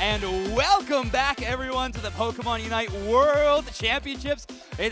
And welcome back, everyone, to the Pokémon UNITE World Championships.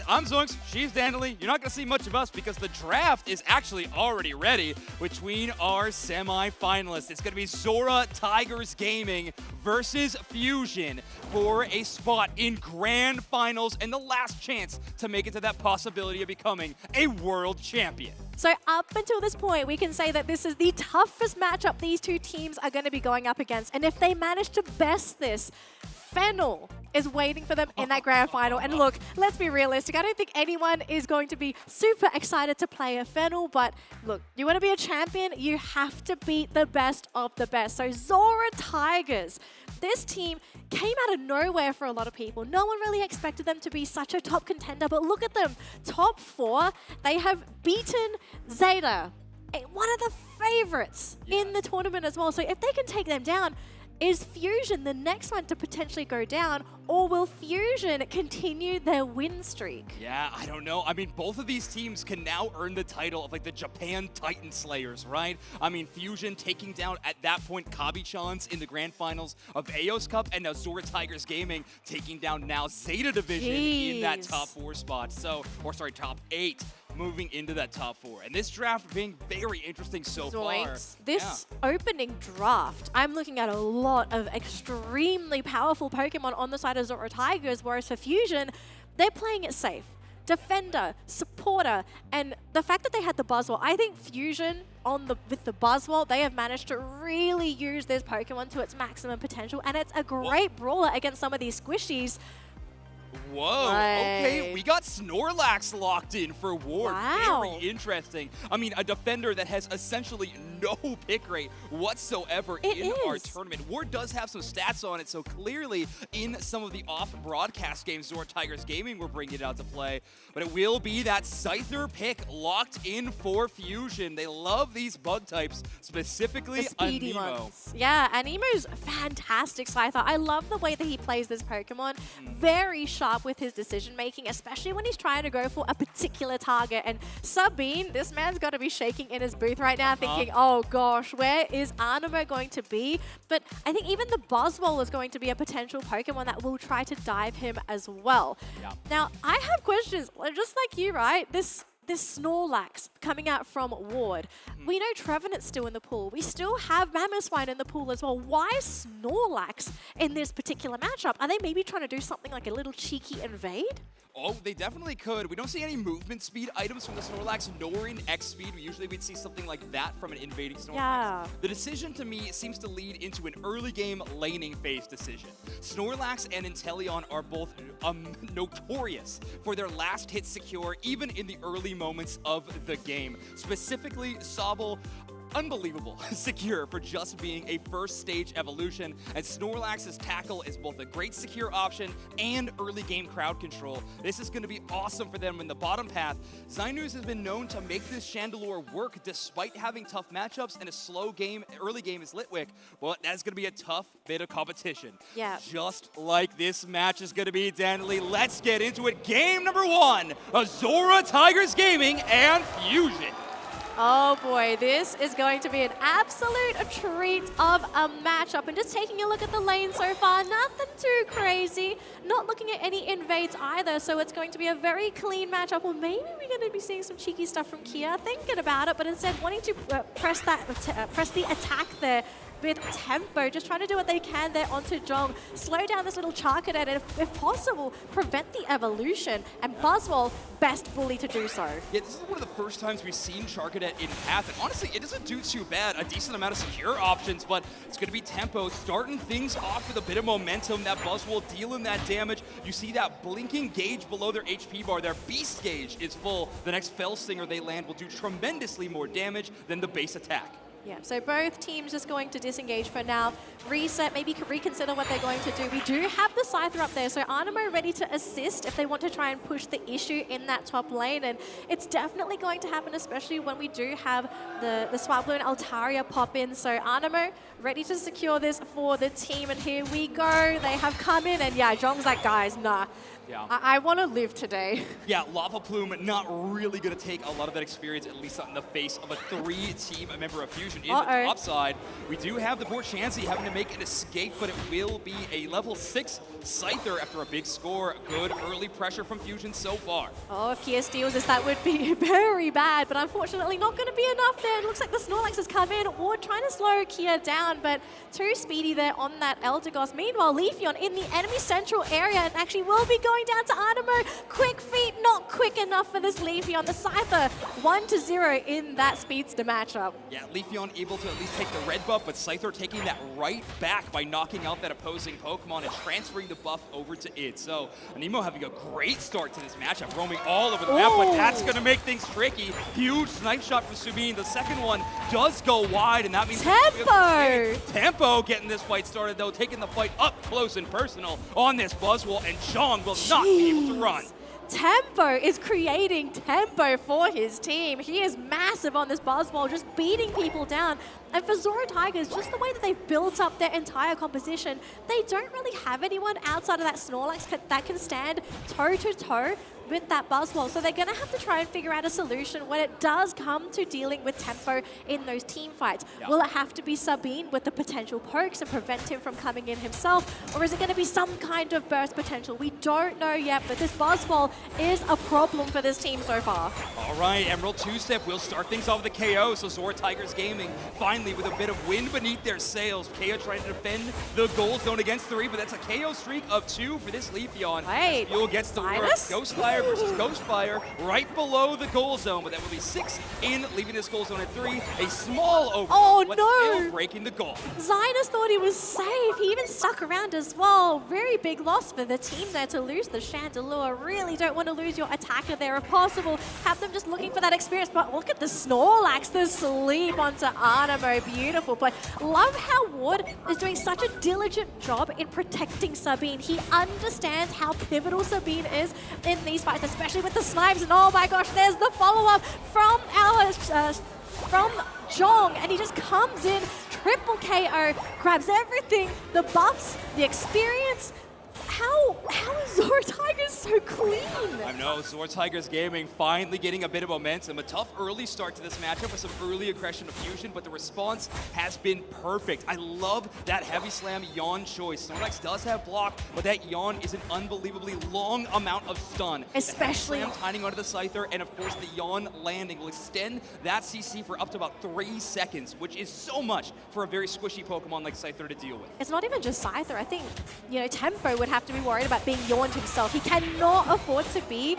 I'm Zoinks, she's Dandelion. You're not going to see much of us because the draft is actually already ready between our semifinalists. It's going to be XoraTigersGaming versus Fusion for a spot in Grand Finals and the last chance to make it to that possibility of becoming a world champion. So up until this point, we can say that this is the toughest matchup these two teams are going to be going up against. And if they manage to best this, Fennel is waiting for them in that grand final. And look, let's be realistic. I don't think anyone is going to be super excited to play a Fennel. But look, you want to be a champion, you have to beat the best of the best. So XoraTigers, this team came out of nowhere for a lot of people. No one really expected them to be such a top contender, but look at them. Top 4, they have beaten Zeta, one of the favorites in the tournament as well. So if they can take them down, is Fusion the next one to potentially go down, or will Fusion continue their win streak? Yeah, I don't know. I mean, both of these teams can now earn the title of like the Japan Titan Slayers, right? I mean, Fusion taking down at that point Kabi-chans in the grand finals of Aos Cup, and now XoraTigersGaming taking down now Zeta Division in that top 4 spot. So, or sorry, top 8. Moving into that top 4. And this draft being very interesting so far. This opening draft, I'm looking at a lot of extremely powerful Pokemon on the side of XoraTigers, whereas for Fusion, they're playing it safe. Defender, supporter, and the fact that they had the Buzzwole, I think Fusion with the Buzzwole, they have managed to really use this Pokemon to its maximum potential, and it's a great brawler against some of these squishies. Whoa, okay, we got Snorlax locked in for Ward. Wow. Very interesting. I mean, a defender that has essentially no pick rate whatsoever in our tournament. Ward does have some stats on it, so clearly in some of the off-broadcast games, XoraTigersGaming were bringing it out to play. But it will be that Scyther pick locked in for Fusion. They love these bug types, specifically Anemo. Yeah, Anemo's fantastic Scyther. I love the way that he plays this Pokemon. Very sharp with his decision making, especially when he's trying to go for a particular target. And Sabine, this man's got to be shaking in his booth right now thinking, oh gosh, where is Anemo going to be? But I think even the Buzzwole is going to be a potential Pokemon that will try to dive him as well. Yeah. Now, I have questions, just like you, right? This Snorlax coming out from Ward. We know Trevenant's still in the pool. We still have Mamoswine in the pool as well. Why Snorlax in this particular matchup? Are they maybe trying to do something like a little cheeky invade? Oh, they definitely could. We don't see any movement speed items from the Snorlax, nor in X speed. Usually we'd see something like that from an invading Snorlax. Yeah. The decision to me seems to lead into an early game laning phase decision. Snorlax and Inteleon are both notorious for their last hit secure, even in the early moments of the game. Specifically, Sobble, unbelievable secure for just being a first stage evolution, and Snorlax's tackle is both a great secure option and early game crowd control. This is going to be awesome for them in the bottom path. Xynus has been known to make this Chandelure work despite having tough matchups and a slow game, early game is Litwick. Well, that's going to be a tough bit of competition. Yeah. Just like this match is going to be, Danley. Let's get into it. Game number 1 of XoraTigersGaming and Fusion. Oh boy, this is going to be an absolute treat of a matchup. And just taking a look at the lane so far, nothing too crazy. Not looking at any invades either, so it's going to be a very clean matchup. Or maybe we're going to be seeing some cheeky stuff from Kia, thinking about it, but instead wanting to press the attack there with tempo, just trying to do what they can there onto Jong. Slow down this little Charcadet, and if possible, prevent the evolution. And Buzzwole, best bully to do so. Yeah, this is one of the first times we've seen Charcadet in path, and honestly, it doesn't do too bad. A decent amount of secure options, but it's going to be tempo, starting things off with a bit of momentum. That Buzzwole dealing that damage. You see that blinking gauge below their HP bar. Their Beast gauge is full. The next Fell Stinger they land will do tremendously more damage than the base attack. Yeah, so both teams just going to disengage for now. Reset, maybe reconsider what they're going to do. We do have the Scyther up there, so Anemo ready to assist if they want to try and push the issue in that top lane. And it's definitely going to happen, especially when we do have the Swablu and Altaria pop in. So Anemo ready to secure this for the team. And here we go. They have come in, and yeah, Jong's like, guys, nah. Yeah. I want to live today. Yeah, Lava Plume not really going to take a lot of that experience, at least not in the face of a 3-team member of Fusion. In the top side, we do have the poor Chansey having to make an escape, but it will be a level 6 Scyther after a big score. Good early pressure from Fusion so far. Oh, if Kia steals this, that would be very bad, but unfortunately not going to be enough there. It looks like the Snorlax has come in, or trying to slow Kia down, but too speedy there on that Eldegoss. Meanwhile, Leafeon in the enemy central area and actually will be going down to Anemo. Quick feet, not quick enough for this Leafeon. The Scyther 1-0 in that speedster matchup. Yeah, Leafeon able to at least take the red buff, but Scyther taking that right back by knocking out that opposing Pokemon and transferring the buff over to it. So Anemo having a great start to this matchup, roaming all over the map, but that's going to make things tricky. Huge snipe shot from Subin. The second one does go wide, and that means Tempo getting this fight started, though, taking the fight up close and personal on this Buzzwole, and Chong will not be able to run. Tempo is creating tempo for his team. He is massive on this Buzzwole, just beating people down. And for XoraTigers, just the way that they've built up their entire composition, they don't really have anyone outside of that Snorlax that can stand toe-to-toe with that Buzzwole. So they're going to have to try and figure out a solution when it does come to dealing with tempo in those team fights. Yeah. Will it have to be Sabine with the potential pokes and prevent him from coming in himself? Or is it going to be some kind of burst potential? We don't know yet, but this Buzzwole is a problem for this team so far. All right, Emerald two-step will start things off with the KO. So XoraTigersGaming finally with a bit of wind beneath their sails. KO trying to defend the goal zone against 3, but that's a KO streak of 2 for this Leafeon. Wait, Fuel gets the work. Ghostfire versus Ghostfire right below the goal zone, but that will be 6 in, leaving this goal zone at 3. A small overall, but still breaking the goal. Zinus thought he was safe. He even stuck around as well. Very big loss for the team there to lose the Chandelure. Really don't want to lose your attacker there if possible. Have them just looking for that experience, but look at the Snorlax, the sleep onto Anemo. Beautiful, but love how Ward is doing such a diligent job in protecting Sabine. He understands how pivotal Sabine is in these fights, especially with the snipes, and oh my gosh, there's the follow-up from our from Jong, and he just comes in, triple KO, grabs everything, the buffs, the experience. How is XoraTigers so clean? I know, XoraTigersGaming finally getting a bit of momentum. A tough early start to this matchup with some early aggression of Fusion, but the response has been perfect. I love that Heavy Slam Yawn choice. Snorlax does have block, but that Yawn is an unbelievably long amount of stun. Especially Slam tying onto the Scyther, and of course the Yawn landing will extend that CC for up to about 3 seconds, which is so much for a very squishy Pokemon like Scyther to deal with. It's not even just Scyther. I think, you know, Tempo would have to be worried about being yawned himself. He cannot afford to be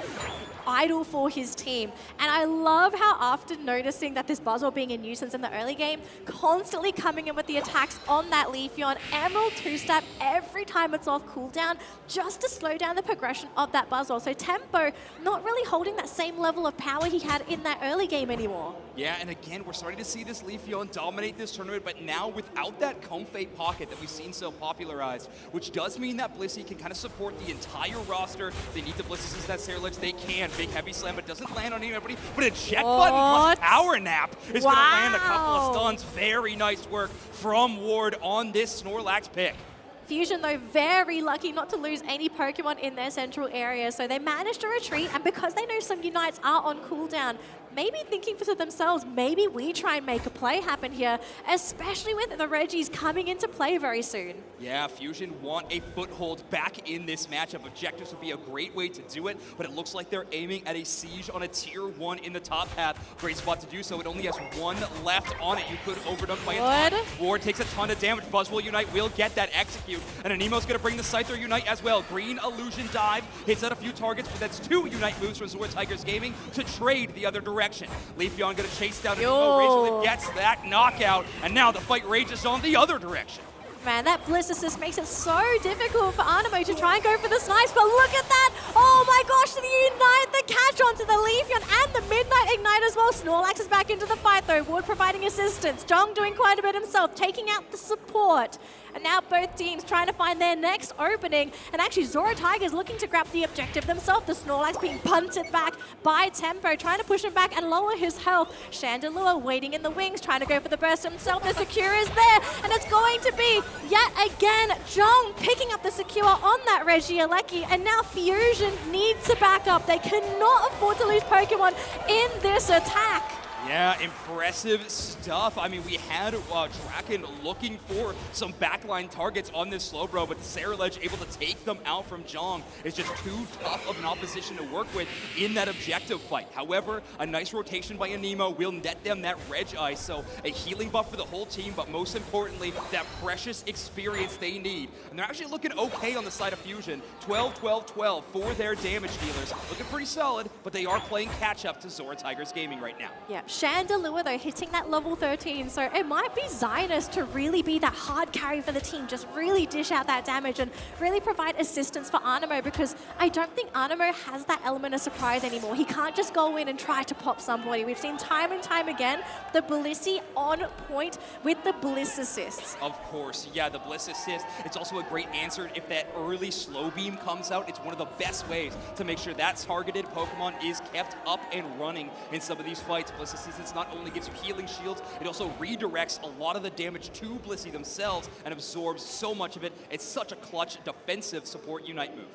idle for his team. And I love how after noticing that this Buzzwole being a nuisance in the early game, constantly coming in with the attacks on that Leafeon, Emerald two-step every time it's off cooldown, just to slow down the progression of that Buzzwole. So Tempo not really holding that same level of power he had in that early game anymore. Yeah, and again, we're starting to see this Leafeon dominate this tournament, but now without that Comfey pocket that we've seen so popularized, which does mean that Blissey can kind of support the entire roster. If they need the Blissey since that Sarilege, they can. Big Heavy Slam, but doesn't land on anybody. But a check button plus Power Nap is going to land a couple of stuns. Very nice work from Ward on this Snorlax pick. Fusion, though, very lucky not to lose any Pokemon in their central area, so they managed to retreat, and because they know some Unites are on cooldown, maybe thinking to themselves, maybe we try and make a play happen here, especially with the Reggies coming into play very soon. Yeah, Fusion want a foothold back in this matchup. Objectives would be a great way to do it, but it looks like they're aiming at a siege on a tier 1 in the top path. Great spot to do so. It only has 1 left on it. You could overdunk by a ton. Ward takes a ton of damage. Buzzwole Unite will get that execute, and Anemo's going to bring the Scyther Unite as well. Green Illusion Dive hits out a few targets, but that's 2 Unite moves from XoraTigersGaming to trade the other direction. Leafeon going to chase down Anemo. Razorleaf gets that knockout, and now the fight rages on the other direction. Man, that Bliss Assist makes it so difficult for Anemo to try and go for the snipes, but look at that! Oh my gosh, the Unite, the catch onto the Leafeon, and the Midnight Ignite as well. Snorlax is back into the fight though, Ward providing assistance, Jong doing quite a bit himself, taking out the support. And now both teams trying to find their next opening. And actually, XoraTigers looking to grab the objective themselves. The Snorlax being punted back by Tempo, trying to push him back and lower his health. Chandelure waiting in the wings, trying to go for the burst himself. The Secure is there, and it's going to be, yet again, Jong picking up the Secure on that Regieleki. And now Fusion needs to back up. They cannot afford to lose Pokemon in this attack. Yeah, impressive stuff. I mean, we had Draken looking for some backline targets on this Slowbro, but Ceruledge able to take them out from Jong is just too tough of an opposition to work with in that objective fight. However, a nice rotation by Anemo will net them that Regi, so a healing buff for the whole team, but most importantly, that precious experience they need. And they're actually looking okay on the side of Fusion. 12-12-12 for their damage dealers. Looking pretty solid, but they are playing catch-up to XoraTigersGaming right now. Yeah. Chandelure, though, hitting that level 13, so it might be Zynus to really be that hard carry for the team, just really dish out that damage and really provide assistance for Anemo, because I don't think Anemo has that element of surprise anymore. He can't just go in and try to pop somebody. We've seen time and time again the Blissey on point with the Bliss assists. Of course, yeah, the Bliss assist. It's also a great answer if that early slow beam comes out. It's one of the best ways to make sure that targeted Pokemon is kept up and running in some of these fights. Bliss assistance not only gives you healing shields, it also redirects a lot of the damage to Blissey themselves and absorbs so much of it. It's such a clutch defensive support Unite move.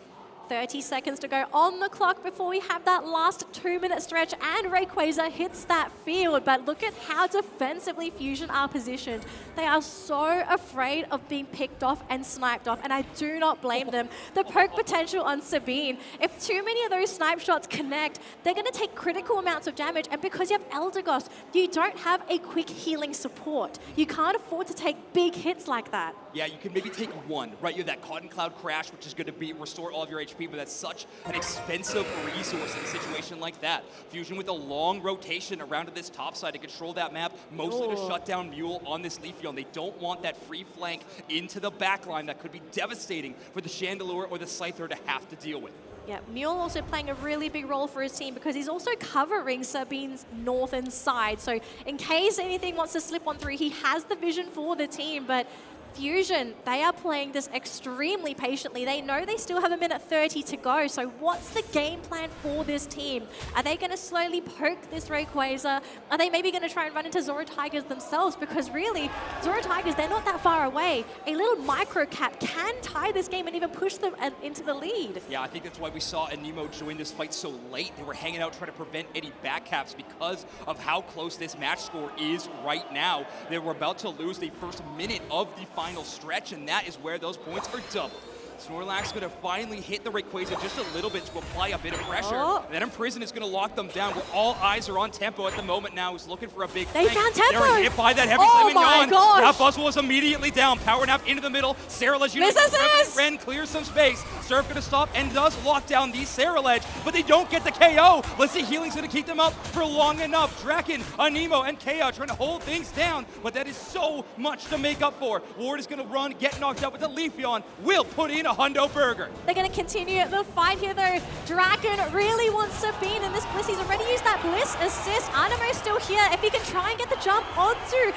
30 seconds to go on the clock before we have that last 2-minute stretch, and Rayquaza hits that field. But look at how defensively Fusion are positioned. They are so afraid of being picked off and sniped off, and I do not blame them. The poke potential on Sabine, if too many of those snipe shots connect, they're going to take critical amounts of damage, and because you have Eldegoss, you don't have a quick healing support. You can't afford to take big hits like that. Yeah, you can maybe take one, right? You have that Cotton Cloud Crash, which is going to restore all of your HP, but that's such an expensive resource in a situation like that. Fusion with a long rotation around to this top side to control that map, mostly to shut down Mule on this Leafeon. They don't want that free flank into the backline that could be devastating for the Chandelure or the Scyther to have to deal with. Yeah, Mule also playing a really big role for his team because he's also covering Sabine's northern side. So in case anything wants to slip on through, he has the vision for the team, but Fusion, they are playing this extremely patiently. They know they still have 1:30 to go, so what's the game plan for this team? Are they going to slowly poke this Rayquaza? Are they maybe going to try and run into XoraTigers themselves? Because really, XoraTigers, they're not that far away. A little micro cap can tie this game and even push them into the lead. Yeah, I think that's why we saw Anemo join this fight so late. They were hanging out trying to prevent any back caps because of how close this match score is right now. They were about to lose the first minute of the final stretch, and that is where those points are doubled. Snorlax going to finally hit the Rayquaza just a little bit to apply a bit of pressure. That Imprison is going to lock them down, but all eyes are on Tempo at the moment now. He's looking for a big They found Tempo! They're hit by that heavy slam my gosh! That Buzzwole is immediately down. Power Nap into the middle. Ceruledge, Ren clears some space. Surf going to stop and does lock down the Ceruledge, but they don't get the KO. Let's see, healing's going to keep them up for long enough. Draken, Anemo, and KO trying to hold things down, but that is so much to make up for. Ward is going to run, get knocked out with the Leafeon. Will put in a hundo burger. They're going to continue the fight here, though. Draken really wants Sabine, and this Bliss, he's already used that Bliss assist. Anemo's still here. If he can try and get the jump onto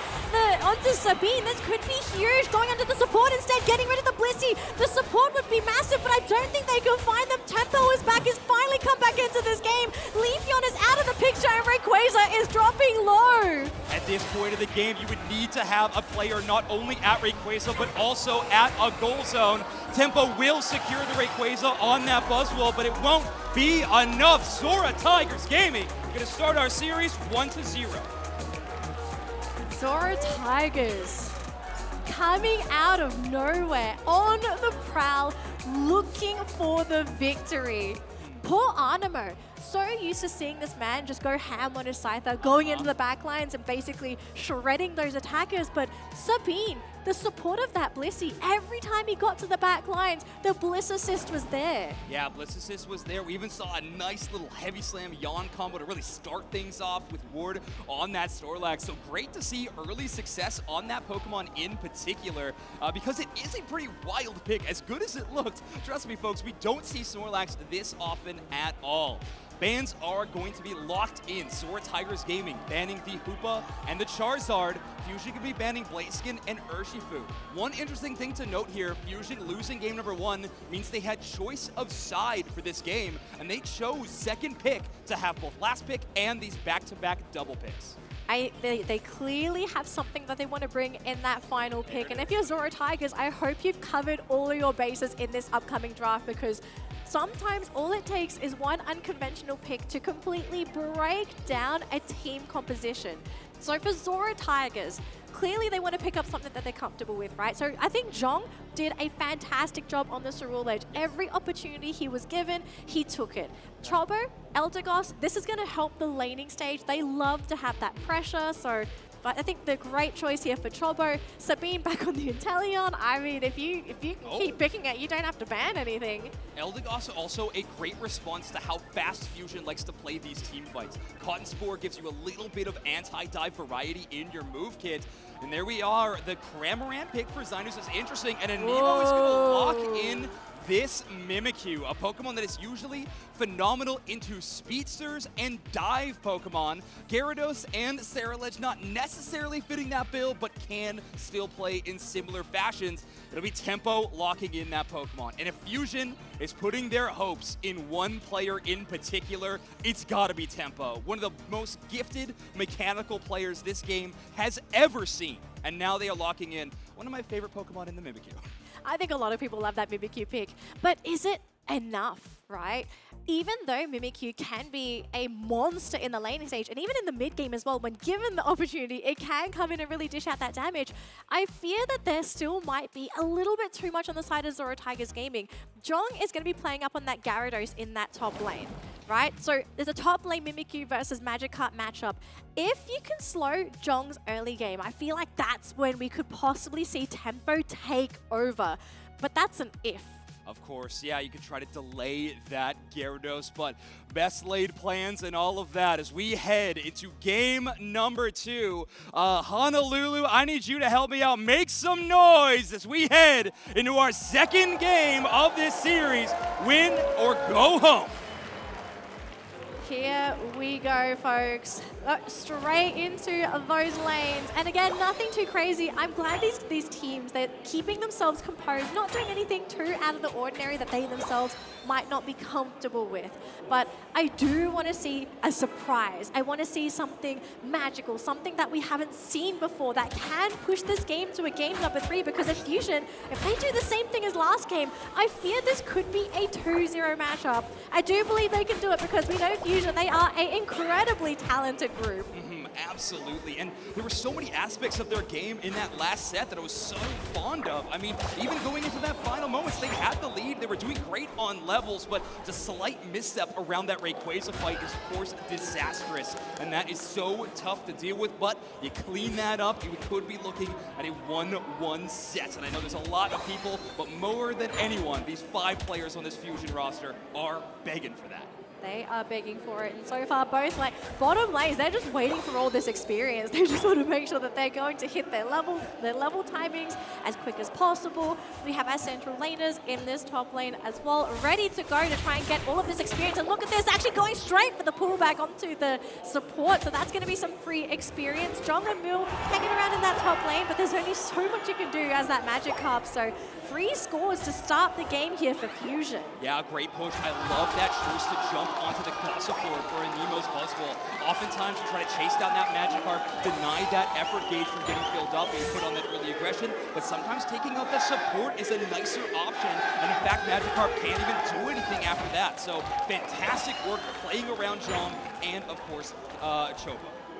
Sabine, this could be huge. Going under the support instead, getting rid of the Blissey. The support would be massive, but I don't think they can find them. Tempo is back, has finally come back into this game. Leafeon is out of the picture, and Rayquaza is dropping low. At this point of the game, you would need to have a player not only at Rayquaza, but also at a goal zone. Tempo will secure the Rayquaza on that Buzzwole, but it won't be enough. XoraTigersGaming going to start our series 1-0. XoraTigers coming out of nowhere, on the prowl, looking for the victory. Poor Anemo, so used to seeing this man just go ham on his Scyther, going into the backlines and basically shredding those attackers, but Sabine, the support of that Blissey, every time he got to the back lines, the Bliss assist was there. Yeah, Bliss assist was there. We even saw a nice little heavy slam yawn combo to really start things off with Ward on that Snorlax. So great to see early success on that Pokemon in particular, because it is a pretty wild pick. As good as it looked, trust me folks, we don't see Snorlax this often at all. Bans are going to be locked in. XoraTigersGaming banning the Hoopa and the Charizard. Fusion could be banning Blaziken and Urshifu. One interesting thing to note here, Fusion losing game number 1 means they had choice of side for this game, and they chose second pick to have both last pick and these back-to-back double picks. They clearly have something that they want to bring in that final pick. And if you're XoraTigers, I hope you've covered all of your bases in this upcoming draft, because sometimes all it takes is one unconventional pick to completely break down a team composition. So for XoraTigers, clearly they want to pick up something that they're comfortable with, right? So I think Zhong did a fantastic job on the Cerule Edge. Every opportunity he was given, he took it. Chobo, Eldegoss, this is going to help the laning stage. They love to have that pressure, so but I think the great choice here for Chobo. Sabine back on the Inteleon. I mean, if you keep picking it, you don't have to ban anything. Eldegoss also a great response to how fast Fusion likes to play these team fights. Cotton Spore gives you a little bit of anti-dive variety in your move kit. And there we are. The Cramorant pick for Zinus is interesting, and Anemo is going to lock in this Mimikyu, a Pokemon that is usually phenomenal into speedsters and dive Pokemon. Gyarados and Ceruledge not necessarily fitting that bill, but can still play in similar fashions. It'll be Tempo locking in that Pokemon. And if Fusion is putting their hopes in one player in particular, it's gotta be Tempo. One of the most gifted mechanical players this game has ever seen. And now they are locking in one of my favorite Pokemon in the Mimikyu. I think a lot of people love that Mimikyu pick, but is it enough, right? Even though Mimikyu can be a monster in the laning stage, and even in the mid game as well, when given the opportunity, it can come in and really dish out that damage. I fear that there still might be a little bit too much on the side of XoraTigersGaming. Zhong is going to be playing up on that Gyarados in that top lane, right? So there's a top lane Mimikyu versus Magikarp matchup. If you can slow Zhong's early game, I feel like that's when we could possibly see Tempo take over. But that's an if. Of course, yeah, you could try to delay that Gyarados, but best laid plans and all of that as we head into game number 2. Honolulu, I need you to help me out. Make some noise as we head into our second game of this series. Win or go home. Here we go, folks. Straight into those lanes. And again, nothing too crazy. I'm glad these teams, they're keeping themselves composed, not doing anything too out of the ordinary that they themselves might not be comfortable with. But I do want to see a surprise. I want to see something magical, something that we haven't seen before that can push this game to a game number 3, because if Fusion, if they do the same thing as last game, I fear this could be a 2-0 matchup. I do believe they can do it because we know Fusion, they are an incredibly talented group. Absolutely, and there were so many aspects of their game in that last set that I was so fond of. I mean, even going into that final moments, they had the lead, they were doing great on levels, but the slight misstep around that Rayquaza fight is, of course, disastrous, and that is so tough to deal with, but you clean that up, you could be looking at a 1-1 set, and I know there's a lot of people, but more than anyone, these 5 players on this Fusion roster are begging for that. They are begging for it, and so far both bottom lanes, they're just waiting for all this experience. They just want to make sure that they're going to hit their level timings as quick as possible. We have our central laners in this top lane as well, ready to go to try and get all of this experience. And look at this, actually going straight for the pullback onto the support, so that's going to be some free experience. Zhong and Mill hanging around in that top lane, but there's only so much you can do as that Magikarp, so free scores to start the game here for Fusion. Yeah, great push. I love that choice to jump onto the Gossifleur for a Nemo's Buzzwole. Oftentimes you try to chase down that Magikarp, deny that effort gauge from getting filled up and put on that early aggression, but sometimes taking out the support is a nicer option, and in fact Magikarp can't even do anything after that. So fantastic work playing around Zhong and of course Chobo.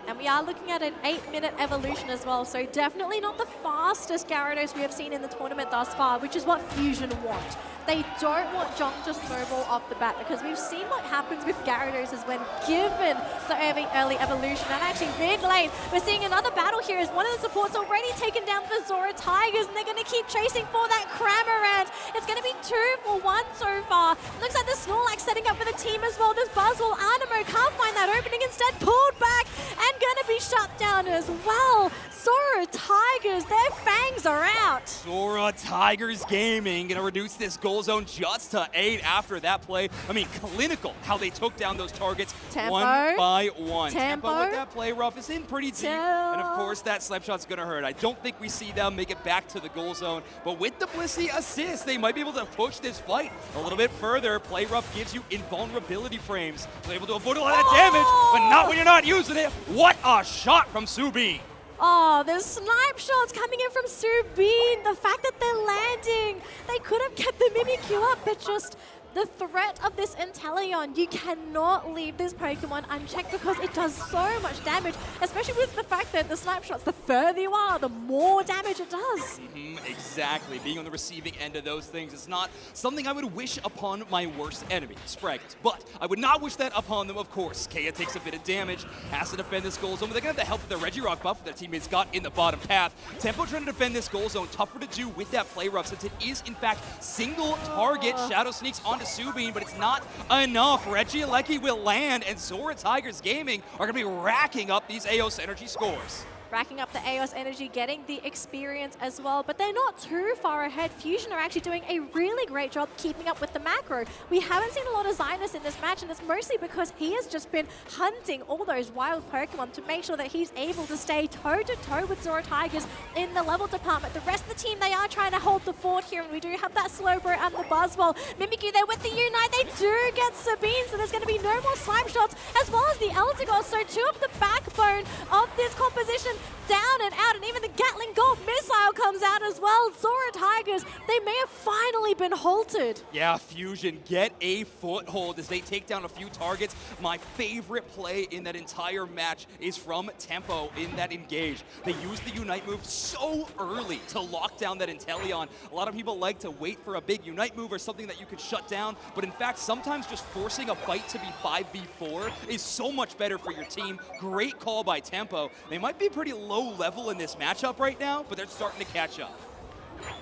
And we are looking at an 8-minute evolution as well, so definitely not the fastest Gyarados we have seen in the tournament thus far, which is what Fusion want. They don't want Zhong to snowball off the bat, because we've seen what happens with Gyarados is when given the early evolution. And actually mid lane, we're seeing another battle here as one of the supports already taken down for XoraTigers, and they're going to keep chasing for that Cramorant. It's going to be 2 for 1 so far. Looks like the Snorlax setting up for the team as well. Does Buzzwole, Anemo can't find that opening, instead pulled back and going to be shut down as well. XoraTigers, they're fangs are out. XoraTigersGaming gonna reduce this goal zone just to 8 after that play. I mean, clinical how they took down those targets Tempo. one by one. Tempo. With that play rough is in pretty deep, and of course that slap shot's gonna hurt. I don't think we see them make it back to the goal zone, but with the Blissey assist, they might be able to push this fight a little bit further. Play rough gives you invulnerability frames, so able to avoid a lot of damage, but not when you're not using it. What a shot from Subin! Oh, the snipe shots coming in from Subin. The fact that they're landing. They could have kept the Mimikyu up, but just the threat of this Inteleon, you cannot leave this Pokemon unchecked because it does so much damage, especially with the fact that the snipe shots, the further you are, the more damage it does. Exactly. Being on the receiving end of those things is not something I would wish upon my worst enemy, Spraggus. But I would not wish that upon them, of course. Kea takes a bit of damage, has to defend this goal zone, but they're going to have the help of the Regirock buff their teammates got in the bottom path. Tempo trying to defend this goal zone, tougher to do with that play rough since it is, in fact, single target. Shadow sneaks onto Subin, but it's not enough. Regieleki will land, and XoraTigersGaming are going to be racking up these Eos energy scores. Racking up the Eos energy, getting the experience as well, but they're not too far ahead. Fusion are actually doing a really great job keeping up with the macro. We haven't seen a lot of Zinus in this match, and it's mostly because he has just been hunting all those wild Pokemon to make sure that he's able to stay toe-to-toe with XoraTigers in the level department. The rest of the team, they are trying to hold the fort here, and we do have that Slowbro and the Buzzwole. Mimikyu there with the Unite, they do get Sabine, so there's going to be no more Slime Shots, as well as the Eldegoss, so two of the backbone of this composition down and out, and even the Gatling Gold missile comes out as well. XoraTigers, they may have finally been halted. Yeah, Fusion get a foothold as they take down a few targets. My favorite play in that entire match is from Tempo in that engage. They use the Unite move so early to lock down that Inteleon. A lot of people like to wait for a big Unite move or something that you could shut down, but in fact, sometimes just forcing a fight to be 5v4 is so much better for your team. Great call by Tempo. They might be pretty low level in this matchup right now, but they're starting to catch up.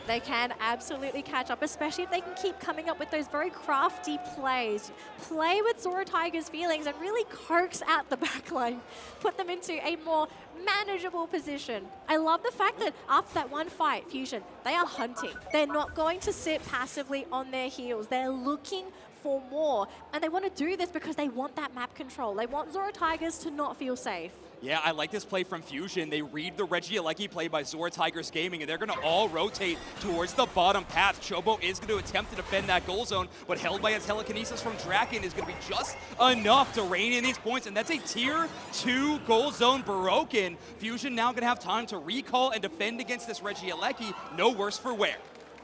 They can absolutely catch up, especially if they can keep coming up with those very crafty plays. Play with XoraTiger's feelings and really coax out the backline, put them into a more manageable position. I love the fact that after that one fight, Fusion, they are hunting. They're not going to sit passively on their heels. They're looking for more, and they want to do this because they want that map control. They want XoraTigers to not feel safe. Yeah, I like this play from Fusion. They read the Regieleki play by XoraTigersGaming, and they're going to all rotate towards the bottom path. Chobo is going to attempt to defend that goal zone, but held by a telekinesis from Draken is going to be just enough to rein in these points, and that's a tier 2 goal zone broken. Fusion now going to have time to recall and defend against this Regieleki. No worse for wear.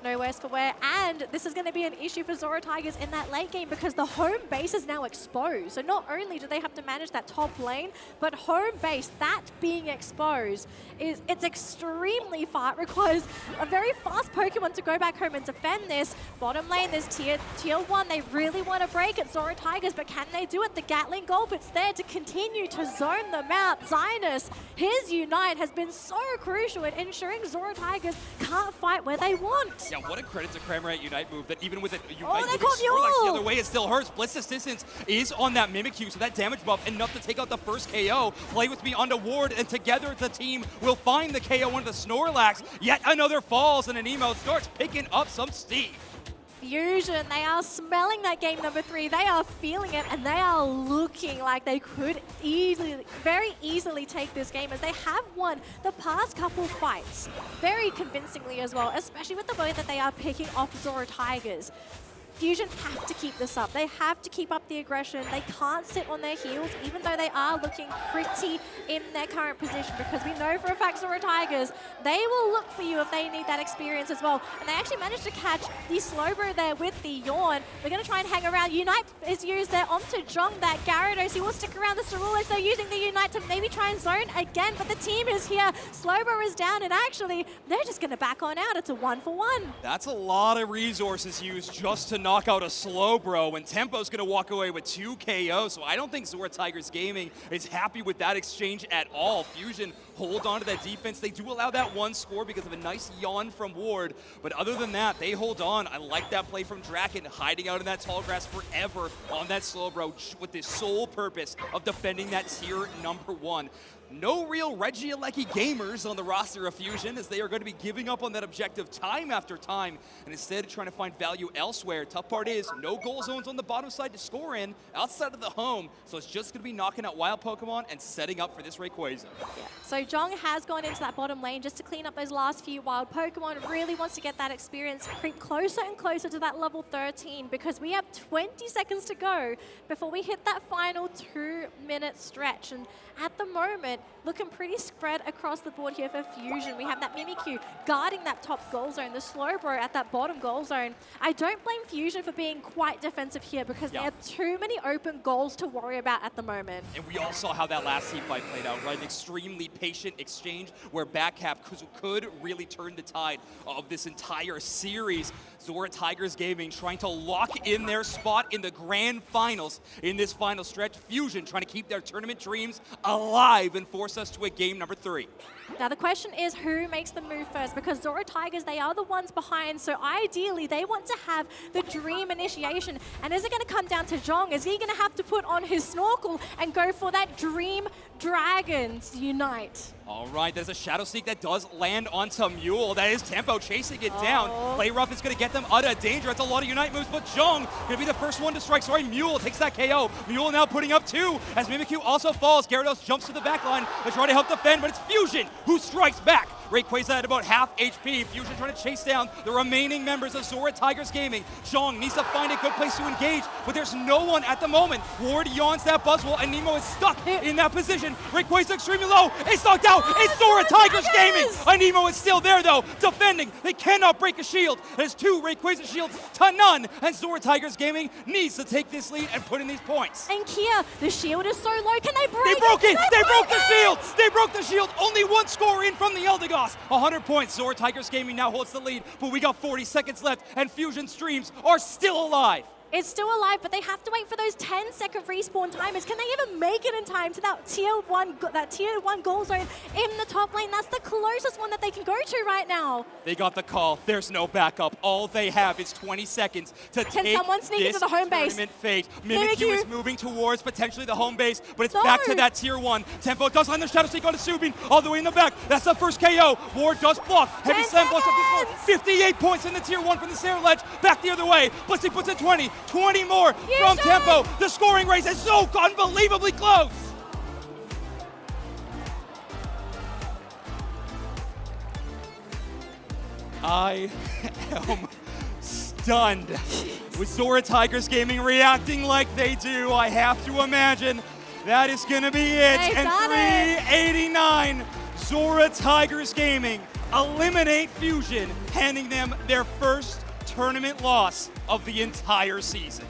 No worse for wear, and this is going to be an issue for XoraTigers in that late game because the home base is now exposed. So not only do they have to manage that top lane, but home base, that being exposed, it's extremely far. It requires a very fast Pokemon to go back home and defend this. Bottom lane, there's tier 1. They really want to break it, XoraTigers, but can they do it? The Gatling Gulpit's there to continue to zone them out. Zinus, his Unite has been so crucial in ensuring XoraTigers can't fight where they want. Yeah, what a credit to Cramorant Unite move that even with a Unite they moving caught Snorlax the Mule! other way, it still hurts. Blitz Assistance is on that Mimikyu, so that damage buff enough to take out the first KO. Play with me onto Ward, and together the team will find the KO on the Snorlax. Yet another falls, and Anemo starts picking up some steam. Fusion, they are smelling that game number 3. They are feeling it, and they are looking like they could very easily take this game, as they have won the past couple fights very convincingly as well, especially with the way that they are picking off XoraTigers. Fusion have to keep this up. They have to keep up the aggression. They can't sit on their heels, even though they are looking pretty in their current position, because we know for a fact XoraTigers, they will look for you if they need that experience as well. And they actually managed to catch the Slowbro there with the Yawn. They're going to try and hang around. Unite is used there onto Jong, that Gyarados. He will stick around the Cerulean. They're using the Unite to maybe try and zone again, but the team is here. Slowbro is down, and actually, they're just going to back on out. It's a 1-for-1. That's a lot of resources used just to knock out a Slowbro, and Tempo's going to walk away with 2 KOs, so I don't think XoraTigersGaming is happy with that exchange at all. Fusion hold on to that defense. They do allow that 1 score because of a nice yawn from Ward, but other than that, they hold on. I like that play from Draken, hiding out in that tall grass forever on that Slowbro with the sole purpose of defending that tier number 1. No real Regieleki gamers on the roster of Fusion, as they are going to be giving up on that objective time after time, and instead trying to find value elsewhere. Tough part is, no goal zones on the bottom side to score in, outside of the home, so it's just going to be knocking out wild Pokemon and setting up for this Rayquaza. Yeah. So Jong has gone into that bottom lane just to clean up those last few wild Pokemon, really wants to get that experience, creep closer and closer to that level 13, because we have 20 seconds to go before we hit that final 2-minute stretch. And at the moment, looking pretty spread across the board here for Fusion. We have that Mimikyu guarding that top goal zone, the Slowbro at that bottom goal zone. I don't blame Fusion for being quite defensive here because they have too many open goals to worry about at the moment. And we all saw how that last team fight played out, right? An extremely patient exchange where Backcap could really turn the tide of this entire series. XoraTigersGaming trying to lock in their spot in the grand finals in this final stretch. Fusion trying to keep their tournament dreams alive and force us to a game number 3. Now the question is who makes the move first, because XoraTigers, they are the ones behind, so ideally they want to have the dream initiation. And is it going to come down to Jong? Is he going to have to put on his snorkel and go for that dream Dragons Unite? All right, there's a Shadow Sneak that does land onto Mule. That is Tempo chasing it down. Play Rough is going to get them out of danger. It's a lot of Unite moves, but Jong going to be the first one to strike. Sorry, Mule takes that KO. Mule now putting up 2 as Mimikyu also falls. Gyarados jumps to the back line to try to help defend, but it's Fusion who strikes back. Rayquaza at about half HP. Fusion trying to chase down the remaining members of XoraTigersGaming. Jong needs to find a good place to engage, but there's no one at the moment. Ward yawns that Buzzwole, and Nemo is stuck in that position. Rayquaza extremely low. It's knocked out. It's XoraTigersGaming. Anemo is still there, though, defending. They cannot break a shield. There's 2 Rayquaza shields to none, and XoraTigersGaming needs to take this lead and put in these points. And Kia, the shield is so low. Can they break it? They broke it. They broke the it! shield. They broke the shield. Only 1 score in from the Eldegoss. 100 points. XoraTigersGaming now holds the lead, but we got 40 seconds left, and Fusion streams are still alive. It's still alive, but they have to wait for those 10-second respawn timers. Can they even make it in time to that tier 1 goal zone in the top lane? That's the closest one that they can go to right now. They got the call. There's no backup. All they have is 20 seconds to take someone sneak this into the home base? tournament fate. Mimikyu is moving towards potentially the home base, but it's back to that tier 1. Tempo does land the Shadow Sneak onto Subin all the way in the back. That's the first KO. Ward does block. Heavy Slam blocks up this one. 58 points in the tier 1 from the center ledge. Back the other way. Blitzy puts in 20. 20 more from Tempo. The scoring race is so unbelievably close. I am stunned with XoraTigersGaming reacting like they do. I have to imagine that is going to be it. And 389, XoraTigersGaming eliminate Fusion, handing them their first tournament loss of the entire season.